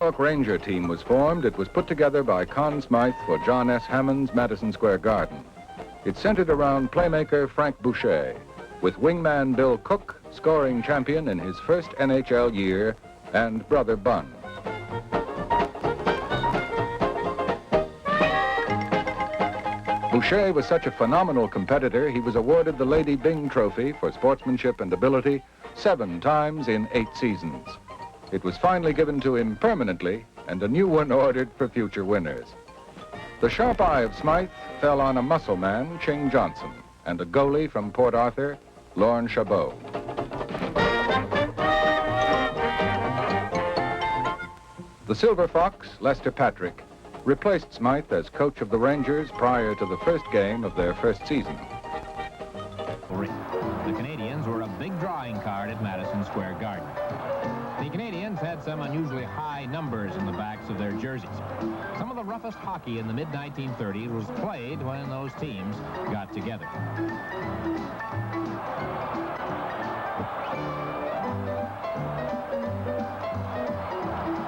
Norfolk Ranger team was formed. It was put together by Conn Smythe for John S. Hammond's Madison Square Garden. It centered around playmaker Frank Boucher, with wingman Bill Cook, scoring champion in his first NHL year, and brother Bun. Boucher was such a phenomenal competitor, he was awarded the Lady Byng Trophy for sportsmanship and ability 7 times in 8 seasons. It was finally given to him permanently, and a new one ordered for future winners. The sharp eye of Smythe fell on a muscle man, Ching Johnson, and a goalie from Port Arthur, Lorne Chabot. The Silver Fox, Lester Patrick, replaced Smythe as coach of the Rangers prior to the first game of their first season. The Canadians were a big drawing card at Madison Square Garden. The Canadians had some unusually high numbers in the backs of their jerseys. Some of the roughest hockey in the mid-1930s was played when those teams got together.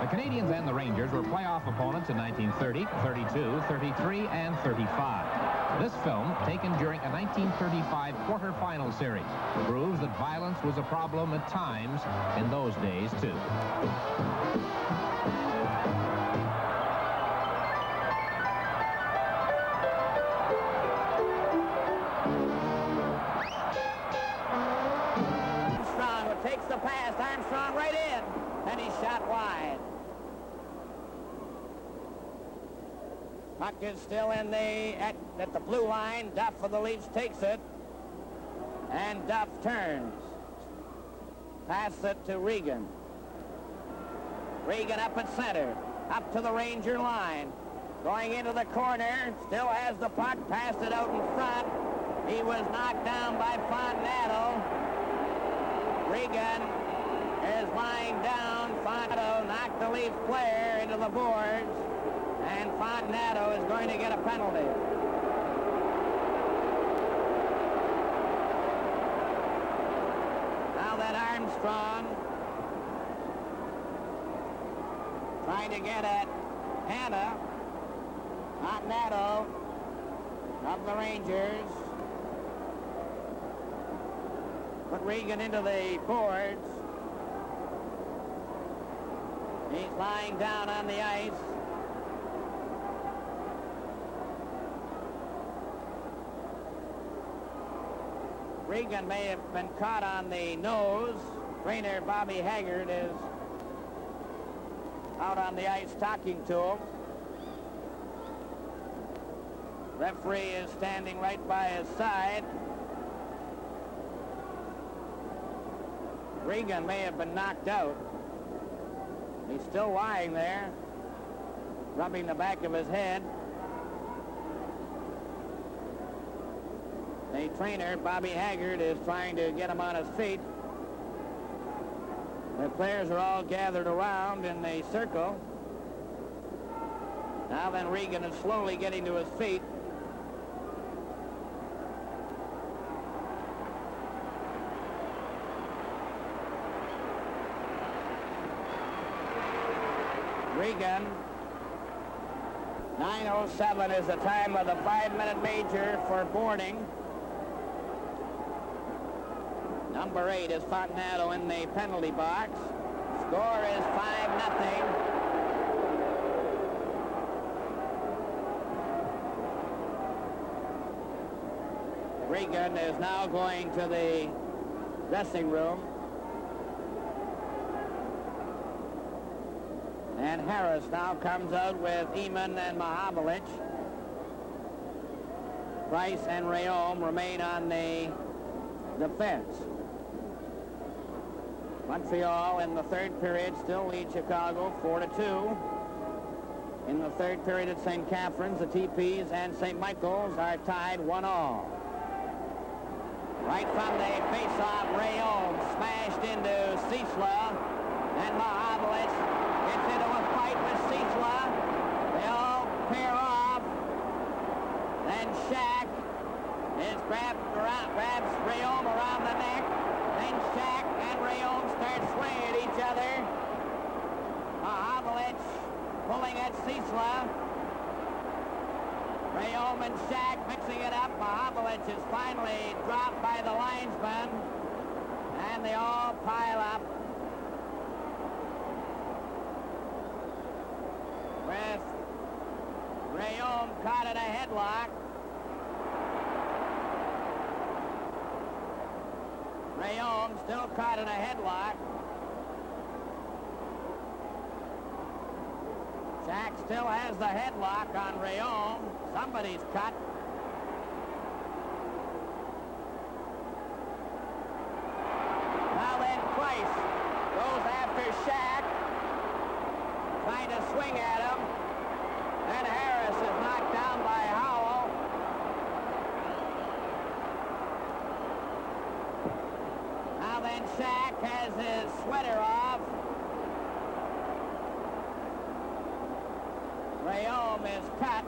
The Canadians and the Rangers were playoff opponents in 1930, 32, 33, and 35. This film, taken during a 1935 quarterfinal series, proves that violence was a problem at times in those days, too. Armstrong takes the pass. Armstrong right in, and he shot wide. Puck is still in at the blue line. Duff for the Leafs takes it. And Duff turns. Pass it to Regan. Regan up at center. Up to the Ranger line. Going into the corner. Still has the puck. Passed it out in front. He was knocked down by Fontanado. Regan is lying down. Fontanado knocked the Leafs player into the boards. And Fontanado is going to get a penalty. Now that Armstrong trying to get at Hanna. Fontanado of the Rangers. Put Regan into the boards. He's lying down on the ice. Regan may have been caught on the nose. Trainer Bobby Haggard is out on the ice talking to him. Referee is standing right by his side. Regan may have been knocked out. He's still lying there, rubbing the back of his head. The trainer, Bobby Haggard, is trying to get him on his feet. The players are all gathered around in a circle. Now then, Regan is slowly getting to his feet. Regan. 9:07 is the time of the 5-minute major for boarding. Number 8 is Fontanado in the penalty box. Score is 5-0. Regan is now going to the dressing room. And Harris now comes out with Eamon and Mahavlich. Price and Rayom remain on the defense. Montreal in the third period still lead Chicago 4-2. In the third period at St. Catharines, the TPs and St. Michael's are tied 1-1. Right from the face-off, Rayom smashed into Cicela, and Mahavlich gets into a fight with Cicela. They all pair off. Then Shack grabs Rayom around the neck. Then Shack and Rayom start swinging at each other. Mahavlich pulling at Cecil. Rayom and Shack mixing it up. Mahavlich is finally dropped by the linesman. And they all pile up. With Rayom caught in a headlock. Rayom still caught in a headlock. Shack still has the headlock on Rayom. Somebody's cut. Now then, Price goes after Shack, trying to swing at him. Then Harris is knocked down by Howell. Now then, Shack has his sweater off. Rayom is cut.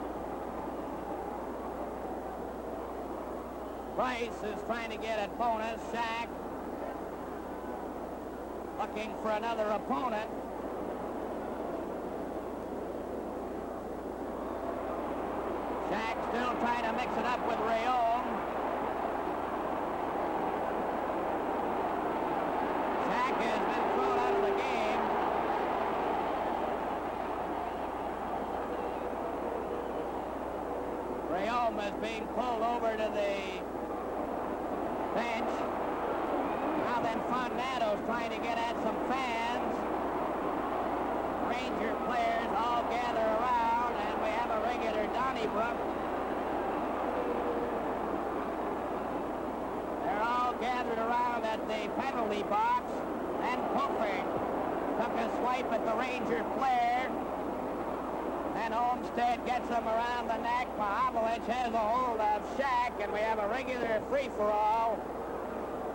Price is trying to get at bonus. Shack looking for another opponent. Shack still trying to mix it up with Rayom. Shack has been thrown out of the game. Rayom is being pulled over to the bench. Now then, Fontnato's trying to get at some fans. Ranger players all gather around, and we have a regular Donnybrook. They're all gathered around at the penalty box, and Puffer took a swipe at the Ranger player. Then Olmsted gets him around the neck. Mahavlich has a hold of Shack, and we have a regular free-for-all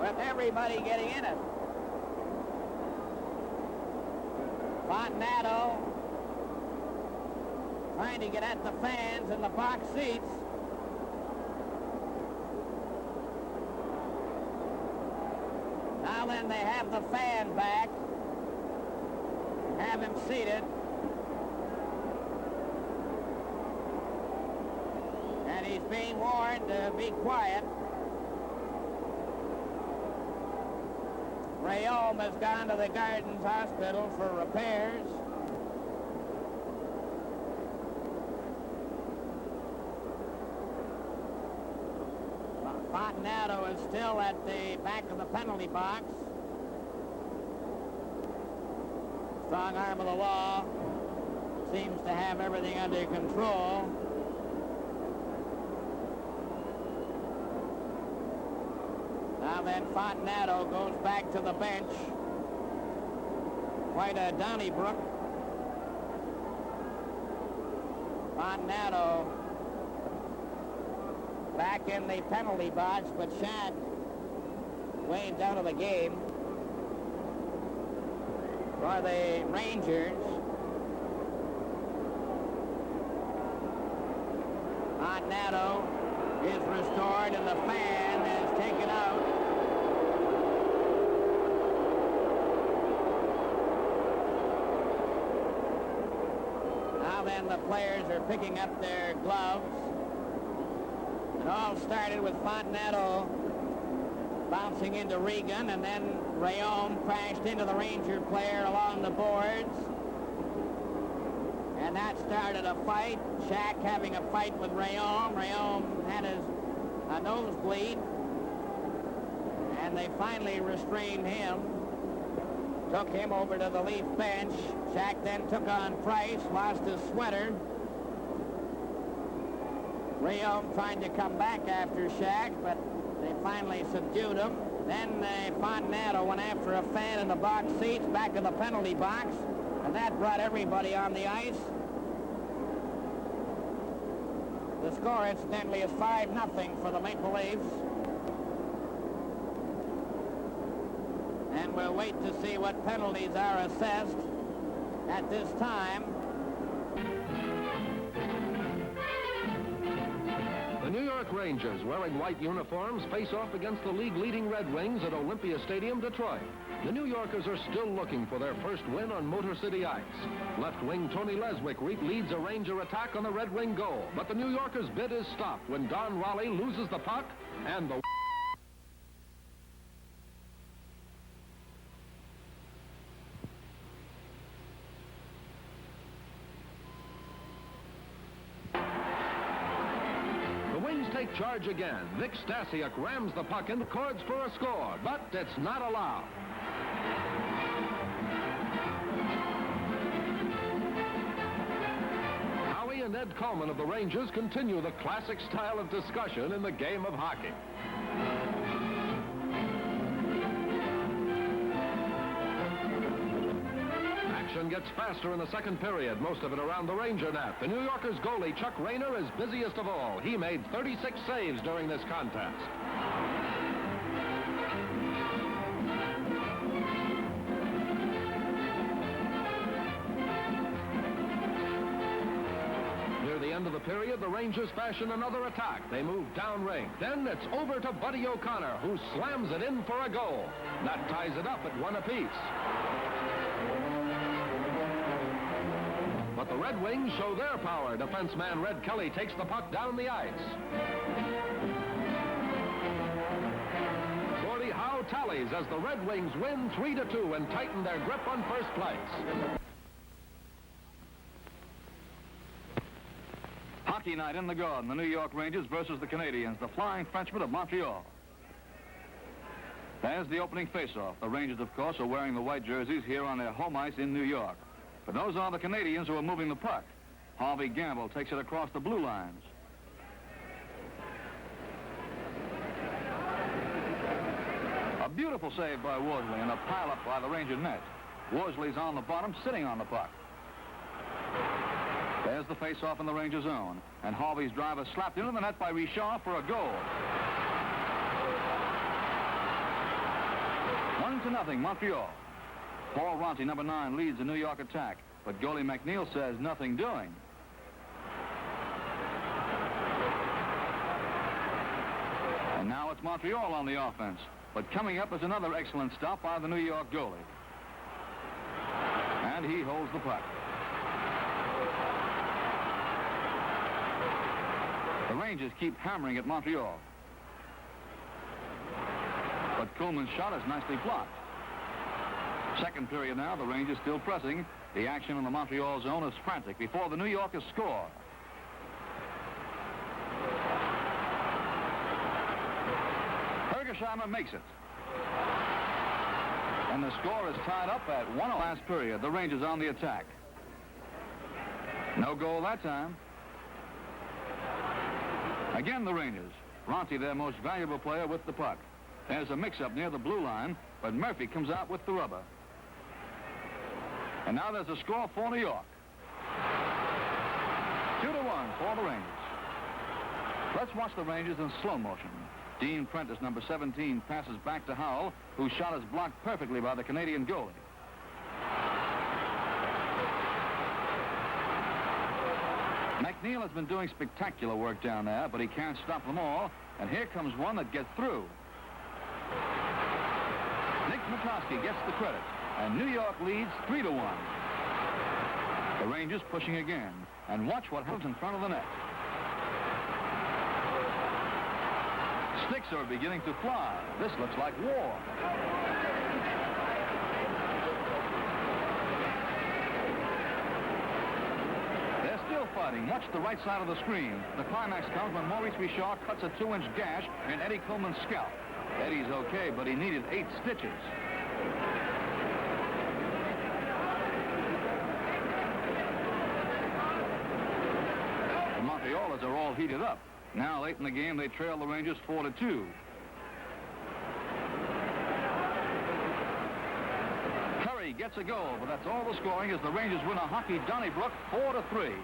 with everybody getting in it. Fontnato trying to get at the fans in the box seats. Now then, they have the fan back, have him seated. And he's being warned to be quiet. Rayom has gone to the Gardens Hospital for repairs. Fontnato is still at the back of the penalty box. Strong arm of the law seems to have everything under control. Now then, Fontnato goes back to the bench. Quite a Donnybrook. Fontnato back in the penalty box, but Shack waved out of the game for the Rangers. Fontnato is restored and the fan is taken out. Now then, the players are picking up their gloves. It all started with Fontnato bouncing into Regan, and then Rayom crashed into the Ranger player along the boards. And that started a fight. Shack having a fight with Rayom. Rayom had a nosebleed. And they finally restrained him. Took him over to the Leaf bench. Shack then took on Price, lost his sweater. Rayom tried to come back after Shack, but they finally subdued him. Then Fontnato went after a fan in the box seats back of the penalty box, and that brought everybody on the ice. The score, incidentally, is 5-0 for the Maple Leafs. And we'll wait to see what penalties are assessed at this time. The New York Rangers, wearing white uniforms, face off against the league-leading Red Wings at Olympia Stadium, Detroit. The New Yorkers are still looking for their first win on Motor City ice. Left wing Tony Leswick leads a Ranger attack on the Red Wing goal, but the New Yorkers' bid is stopped when Don Raleigh loses the puck and the... Take charge again. Vic Stasiuk rams the puck in the cords for a score, but it's not allowed. Howie and Ed Coleman of the Rangers continue the classic style of discussion in the game of hockey. Action gets faster in the second period, most of it around the Ranger net. The New Yorkers goalie, Chuck Rayner, is busiest of all. He made 36 saves during this contest. Near the end of the period, the Rangers fashion another attack. They move downrange. Then it's over to Buddy O'Connor, who slams it in for a goal. That ties it up at 1 apiece. But the Red Wings show their power. Defenseman Red Kelly takes the puck down the ice. Gordie Howe tallies as the Red Wings win 3-2 and tighten their grip on first place. Hockey night in the Garden, the New York Rangers versus the Canadiens, the Flying Frenchmen of Montreal. There's the opening face-off. The Rangers, of course, are wearing the white jerseys here on their home ice in New York. But those are the Canadians who are moving the puck. Harvey Gamble takes it across the blue lines. A beautiful save by Worsley and a pile-up by the Ranger net. Worsley's on the bottom, sitting on the puck. There's the face-off in the Ranger zone. And Harvey's drive is slapped into the net by Richard for a goal. 1-0, Montreal. Paul Ronti, number 9, leads the New York attack, but goalie McNeil says nothing doing. And now it's Montreal on the offense, but coming up is another excellent stop by the New York goalie. And he holds the puck. The Rangers keep hammering at Montreal. But Coleman's shot is nicely blocked. Second period now, the Rangers still pressing. The action in the Montreal zone is frantic before the New Yorkers score. Hergesheimer makes it. And the score is tied up at 1 last period. The Rangers on the attack. No goal that time. Again, the Rangers. Ronti, their most valuable player, with the puck. There's a mix-up near the blue line, but Murphy comes out with the rubber. And now there's a score for New York. 2-1 for the Rangers. Let's watch the Rangers in slow motion. Dean Prentice, number 17, passes back to Howell, whose shot is blocked perfectly by the Canadian goalie. McNeil has been doing spectacular work down there, but he can't stop them all. And here comes one that gets through. Nick McCloskey gets the credit, and New York leads 3-1. The Rangers pushing again, and watch what happens in front of the net. Sticks are beginning to fly. This looks like war. They're still fighting. Watch the right side of the screen. The climax comes when Maurice Richard cuts a 2-inch gash in Eddie Coleman's scalp. Eddie's okay, but he needed 8 stitches. The Montrealers are all heated up. Now, late in the game, they trail the Rangers 4-2. Curry gets a goal, but that's all the scoring as the Rangers win a hockey Donnybrook 4-3.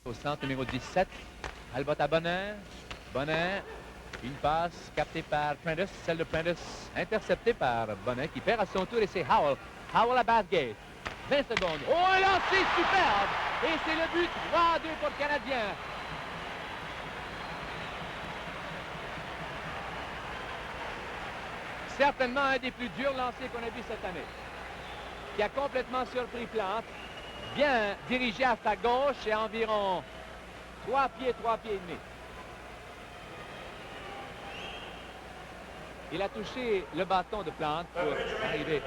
Au centre, numéro 17, Albott à Bonin. Bonin. Une passe captée par Prentice. Celle de Prentice interceptée par Bonin qui perd à son tour et c'est Howell. Howell à Bathgate. 20 secondes. Oh, un lancer superbe! Et c'est le but 3-2 pour le Canadien. Certainement un des plus durs lancers qu'on a vu cette année. Qui a complètement surpris Plante. Bien dirigé à sa gauche et à environ 3 pieds et demi. Il a touché le bâton de Plante pour arriver.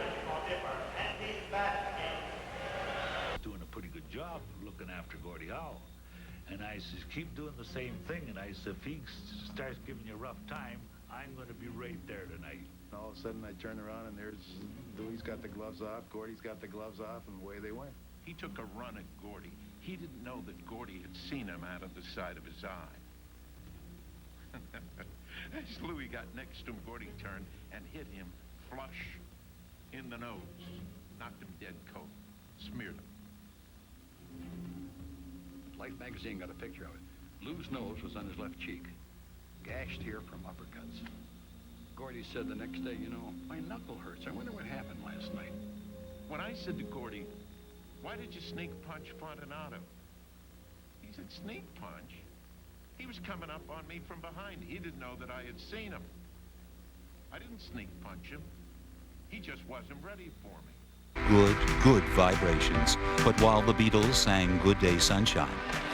Doing a pretty good job looking after Gordie Howe. And I says, keep doing the same thing. And I said, if he starts giving you a rough time, I'm going to be right there tonight. All of a sudden, I turn around, and there's Louis got the gloves off, Gordie's got the gloves off, and away they went. He took a run at Gordie. He didn't know that Gordie had seen him out of the side of his eye. As Louis got next to him, Gordie turned and hit him flush in the nose. Knocked him dead cold. Smeared him. Life magazine got a picture of it. Lou's nose was on his left cheek, gashed here from uppercuts. Gordie said the next day, you know, my knuckle hurts. I wonder what happened last night. When I said to Gordie, why did you sneak punch Fontenato? He said, sneak punch? He was coming up on me from behind. He didn't know that I had seen him. I didn't sneak punch him. He just wasn't ready for me. Good vibrations. But while the Beatles sang Good Day Sunshine,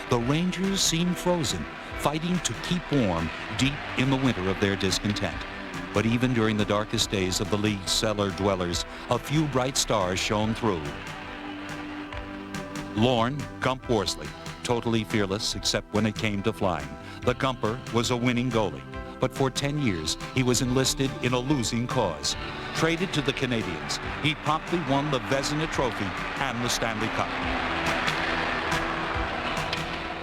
the Rangers seemed frozen, fighting to keep warm deep in the winter of their discontent. But even during the darkest days of the league's cellar dwellers, a few bright stars shone through. Lorne Gump Worsley, totally fearless except when it came to flying. The Gumper was a winning goalie, but for 10 years he was enlisted in a losing cause. Traded to the Canadiens, he promptly won the Vezina Trophy and the Stanley Cup.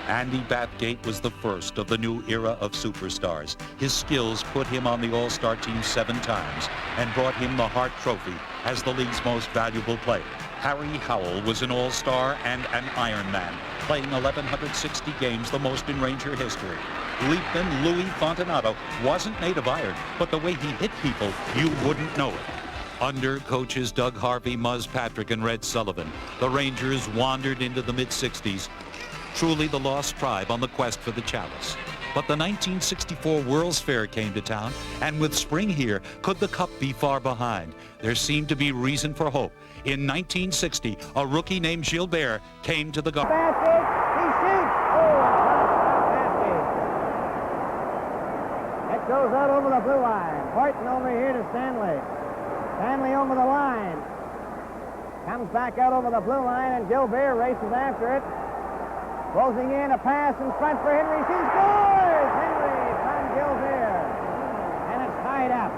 Andy Bathgate was the first of the new era of superstars. His skills put him on the All-Star team 7 times and brought him the Hart Trophy as the league's most valuable player. Harry Howell was an All-Star and an Iron Man, playing 1,160 games, the most in Ranger history. Leapman Louis Fontenato wasn't made of iron, but the way he hit people, you wouldn't know it. Under coaches Doug Harvey, Muzz Patrick, and Red Sullivan, the Rangers wandered into the mid-60s, truly the lost tribe on the quest for the chalice. But the 1964 World's Fair came to town, and with spring here, could the cup be far behind? There seemed to be reason for hope. In 1960, a rookie named Gilbert came to the Garden. Bathgate, he shoots. Oh, Bathgate. It goes out over the blue line. Horton over here to Stanley. Stanley over the line. Comes back out over the blue line, and Gilbert races after it. Closing in, a pass in front for Henry. He scores! Henry from Gilbert. And it's tied up.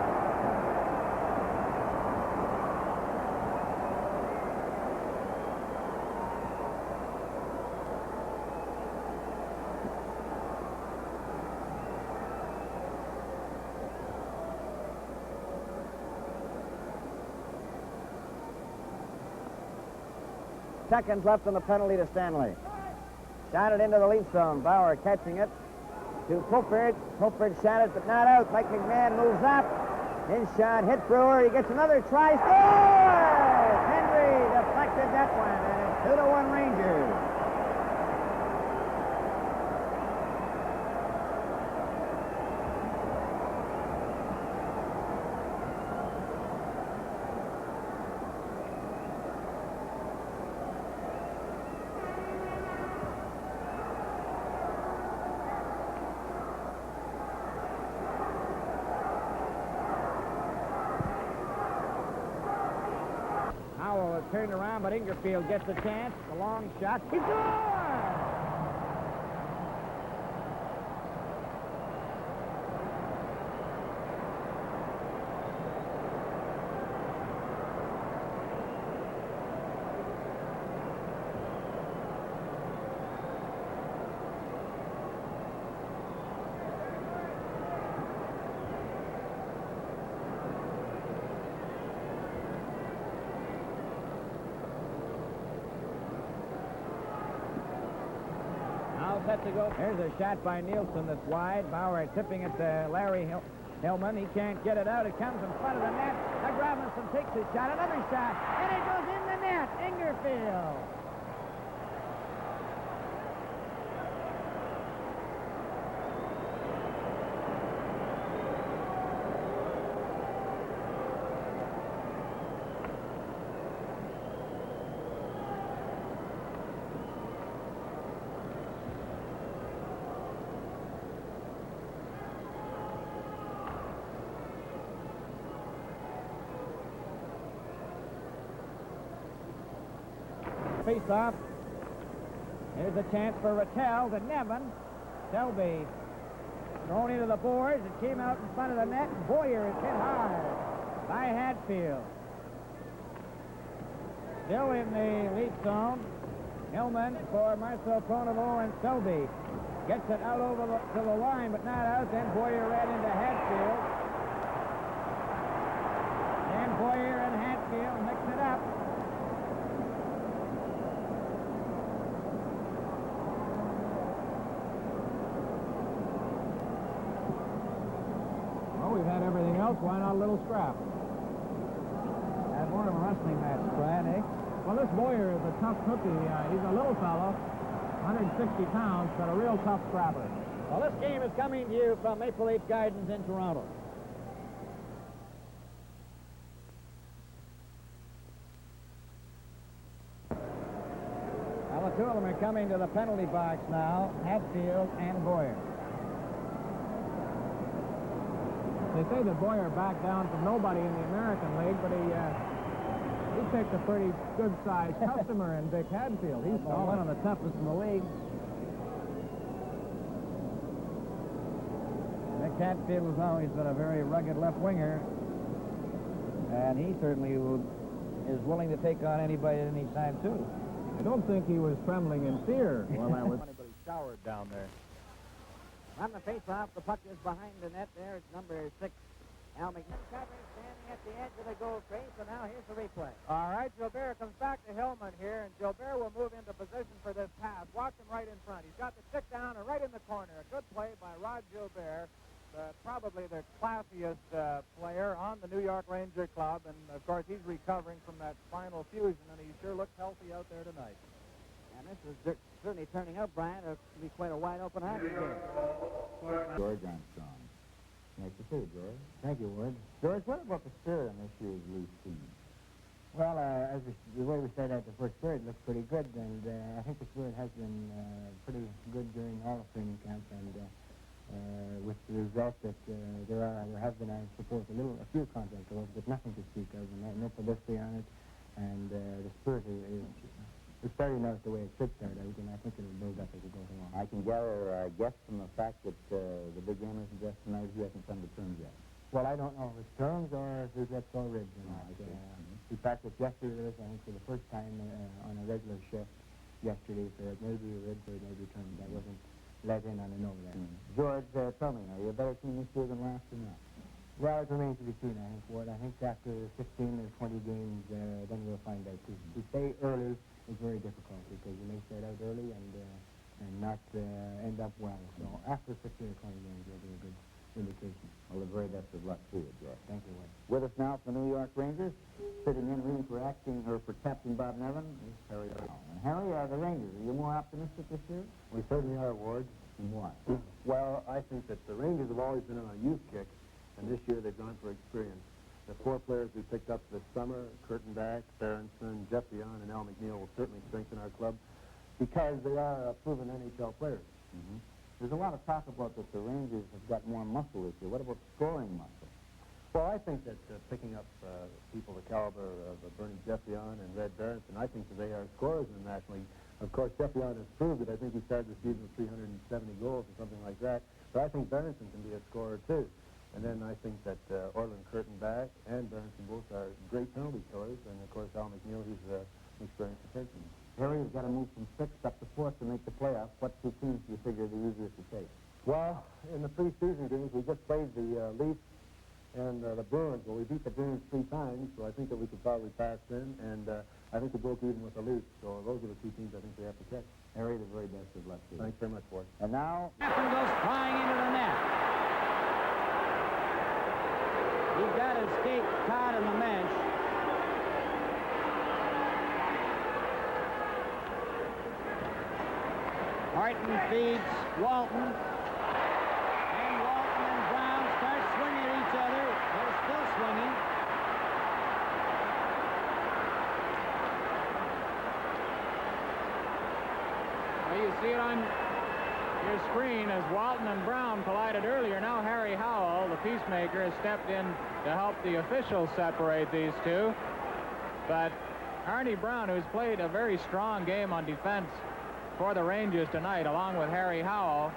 Seconds left on the penalty to Stanley. Shot it into the lead zone. Bauer catching it to Poupert. Poupert shot it, but not out. Mike McMahon moves up. His shot hit Brewer. He gets another try. Scores! Henry deflected that one, and it's 2-1 Rangers. Turned around, but Ingerfield gets a chance. A long shot. He scores! all set to go. Here's a shot by Nielsen that's wide. Bauer tipping it to Larry Hillman. He can't get it out. It comes in front of the net. Doug Robinson takes his shot. Another shot. And it goes in the net. Ingerfield. Face-off. Here's a chance for Rattel to Nevin. Selby thrown into the boards. It came out in front of the net. Boyer is hit hard by Hatfield. Still in the lead zone. Hillman for Marcel Pronovo, and Selby gets it out over to the line, but not out. Then Boyer ran into Hatfield. And Boyer and Hatfield mix it up. We've had everything else. Why not a little scrap? Had more of a wrestling match, Brad, eh? Well, this Boyer is a tough cookie. He's a little fellow, 160 pounds, but a real tough scrapper. Well, this game is coming to you from Maple Leaf Gardens in Toronto. Well, the two of them are coming to the penalty box now, Hatfield and Boyer. They say that Boyer backed down from nobody in the American League, but he picked a pretty good-sized customer in Vic Hadfield. He's one of the toughest in the league. Vic Hadfield has always been a very rugged left winger, and he certainly is willing to take on anybody at any time, too. I don't think he was trembling in fear while I was... But he showered down there. On the face-off, the puck is behind the net there. It's number 6, Al McNeil. Covering standing at the edge of the goal face, and now here's the replay. All right, Gilbert comes back to Hillman here, and Gilbert will move into position for this pass. Watch him right in front. He's got the stick down and right in the corner. A good play by Rod Gilbert, probably the classiest player on the New York Ranger Club, and, of course, he's recovering from that spinal fusion, and he sure looks healthy out there tonight. And this is certainly turning out, Brian, to be quite a wide-open hockey game. George Armstrong. Nice to see you, George. Thank you, Ward. George, what about the spirit on this year's Leaf team? Well, the way we started out the first period looked pretty good, and I think the spirit has been pretty good during all of training camp, and with the result that there have been, I suppose, a few contact goals, but nothing to speak of, and no publicity on it, and the spirit is starting out the way it should start out, and I think it'll build up as it goes along. I can gather, I guess, from the fact that the big game isn't just tonight, he hasn't come to terms yet. Well, I don't know if it's terms or if his reps all ribs or not. He practiced yesterday with us, I think, for the first time on a regular shift yesterday, so it may be ribs or it may be terms. I wasn't let in on a no there. George, tell me, are you a better team this year than last or not? Well, it remains to be seen, I think, Ward. I think after 15 or 20 games, then we'll find out, too. To stay early is very difficult because you may start out early and not end up well. So after 15 or 20 games, it'll be a good indication. Well, the very best of luck to you, George. Thank you, Ward. With us now from the New York Rangers, sitting in ring for Captain Bob Nevin, is Harry Brown. And Harry, the Rangers, are you more optimistic this year? We certainly are, Ward. And why? Well, I think that the Rangers have always been on a youth kick, and this year they've gone for experience. The 4 players we picked up this summer, Kurtenbach, Berenson, Jeff Dionne, and Al McNeil, will certainly strengthen our club because they are proven NHL players. Mm-hmm. There's a lot of talk about that the Rangers have got more muscle this year. What about scoring muscle? Well, I think that picking up people the caliber of Bernie Jeff Dionne and Red Berenson, I think that they are scorers in the National League. Of course, Jeff Dionne has proved it. I think he started the season with 370 goals or something like that. But I think Berenson can be a scorer, too. And then I think that Orland Kurtenbach and Berenson both are great penalty killers. And, of course, Al McNeil, he's an experienced defenseman. Harry has got to move from 6th up to 4th to make the playoffs. What 2 teams do you figure are the easiest to take? Well, in the preseason games, we just played the Leafs and the Bruins. Well, we beat the Bruins 3 times, so I think that we could probably pass in. And I think they broke even with the Leafs, so those are the two teams I think they have to catch. Harry, the very best of luck to you. Thanks very much, Ward. And now, Catherine goes flying into the net. He got his skate caught in the mesh. Martin feeds Walton. And Walton and Brown start swinging at each other. They're still swinging. Well, you see it on your screen as Walton and Brown collided earlier. Now Harry Howell, the peacemaker, has stepped in to help the officials separate these two. But Arnie Brown, who's played a very strong game on defense for the Rangers tonight, along with Harry Howell,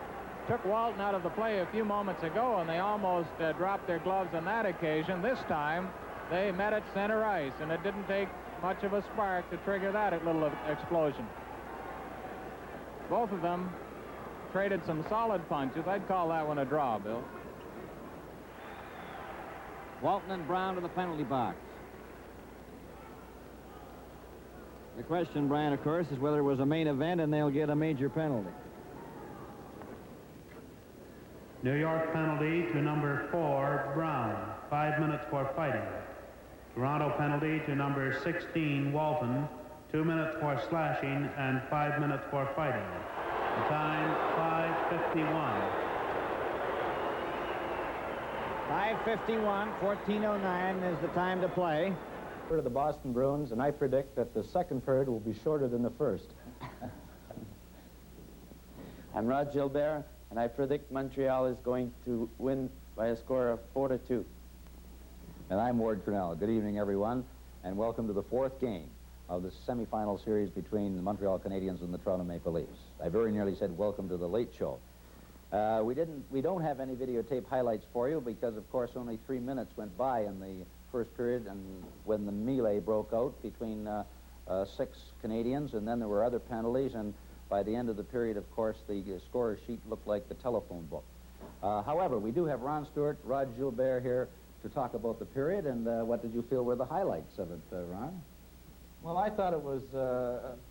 took Walton out of the play a few moments ago, and they almost dropped their gloves on that occasion. This time, they met at center ice, and it didn't take much of a spark to trigger that little explosion. Both of them traded some solid punches. I'd call that one a draw, Bill. Walton and Brown to the penalty box. The question, Brian, of course, is whether it was a main event and they'll get a major penalty. New York penalty to number 4, Brown. 5 minutes for fighting. Toronto penalty to number 16, Walton. 2 minutes for slashing and 5 minutes for fighting. The time, 5:51. 5:51, 14:09 is the time to play. To the Boston Bruins, and I predict that the second period will be shorter than the first. I'm Rod Gilbert, and I predict Montreal is going to win by a score of 4-2. And I'm Ward Cornell. Good evening, everyone, and welcome to the fourth game of the semifinal series between the Montreal Canadiens and the Toronto Maple Leafs. I very nearly said welcome to the late show. We don't have any videotape highlights for you because, of course, only 3 minutes went by in the first period and when the melee broke out between 6 Canadians, and then there were other penalties, and by the end of the period, of course, the scorer sheet looked like the telephone book. However, we do have Ron Stewart, Rod Gilbert here to talk about the period, and what did you feel were the highlights of it, Ron? Well, I thought it was,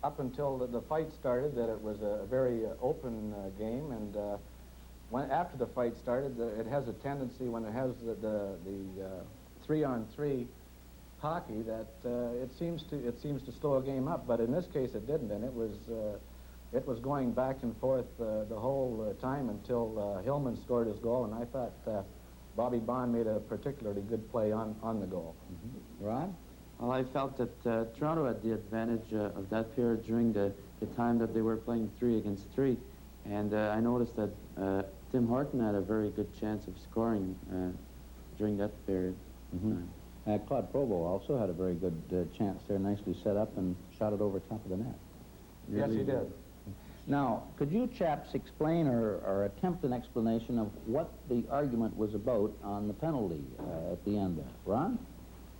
up until the fight started, that it was a very open game, and after the fight started, it has a tendency, when it has the 3-on-3 hockey, that it seems to slow a game up. But in this case, it didn't, and it was going back and forth the whole time until Hillman scored his goal, and I thought Bobby Bond made a particularly good play on the goal. Mm-hmm. Ron? Well, I felt that Toronto had the advantage of that period during the time that they were playing 3 against 3, and I noticed that Tim Horton had a very good chance of scoring during that period. Mm-hmm. Claude Provo also had a very good chance there, nicely set up and shot it over top of the net. Yes, he did. Now, could you chaps explain or attempt an explanation of what the argument was about on the penalty at the end there? Ron?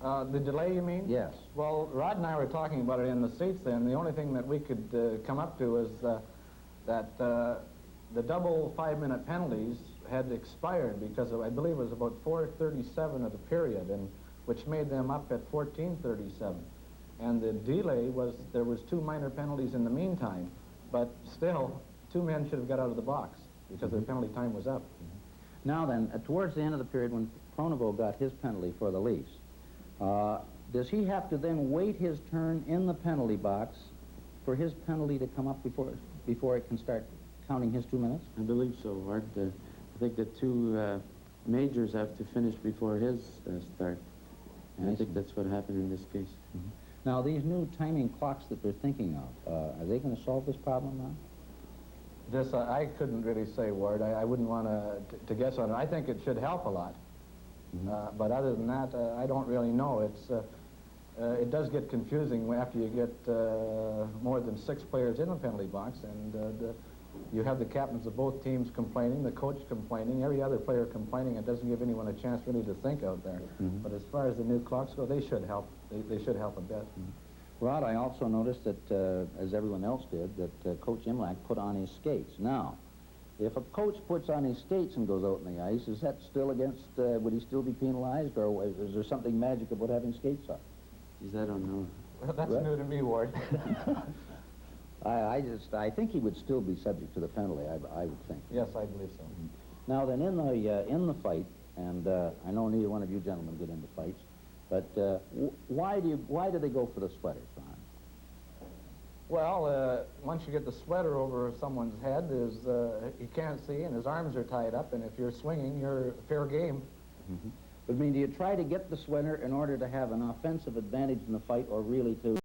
The delay, you mean? Yes. Well, Rod and I were talking about it in the seats then. The only thing that we could come up to is that the double 5-minute penalties had expired because of, I believe it was about 4:37 of the period, and which made them up at 14:37. And the delay was, there was 2 minor penalties in the meantime, but still, 2 men should have got out of the box because their penalty time was up. Now then, towards the end of the period when Pronovo got his penalty for the Leafs, does he have to then wait his turn in the penalty box for his penalty to come up before it can start counting his 2 minutes? I believe so, Art. I think the 2 majors have to finish before his start. And I think that's what happened in this case. Mm-hmm. Now, these new timing clocks that they're thinking of, are they going to solve this problem now? This, I couldn't really say, Ward. I wouldn't want to guess on it. I think it should help a lot. Mm-hmm. But other than that, I don't really know. It does get confusing after you get more than 6 players in the penalty box, and you have the captains of both teams complaining, the coach complaining, every other player complaining. It doesn't give anyone a chance really to think out there. Mm-hmm. But as far as the new clocks go, they should help. They should help a bit. Mm-hmm. Rod, I also noticed that, as everyone else did, that Coach Imlach put on his skates. Now, if a coach puts on his skates and goes out on the ice, is that still against, would he still be penalized, or is there something magic about having skates on? Geez, I don't know. Well, that's Right. new to me, Ward. I think he would still be subject to the penalty, I would think. Yes, I believe so. Now then, in the fight, and I know neither one of you gentlemen get into fights, but why do they go for the sweaters, Ron? Well, once you get the sweater over someone's head, he can't see and his arms are tied up, and if you're swinging, you're fair game. Mm-hmm. But I mean, do you try to get the sweater in order to have an offensive advantage in the fight, or really to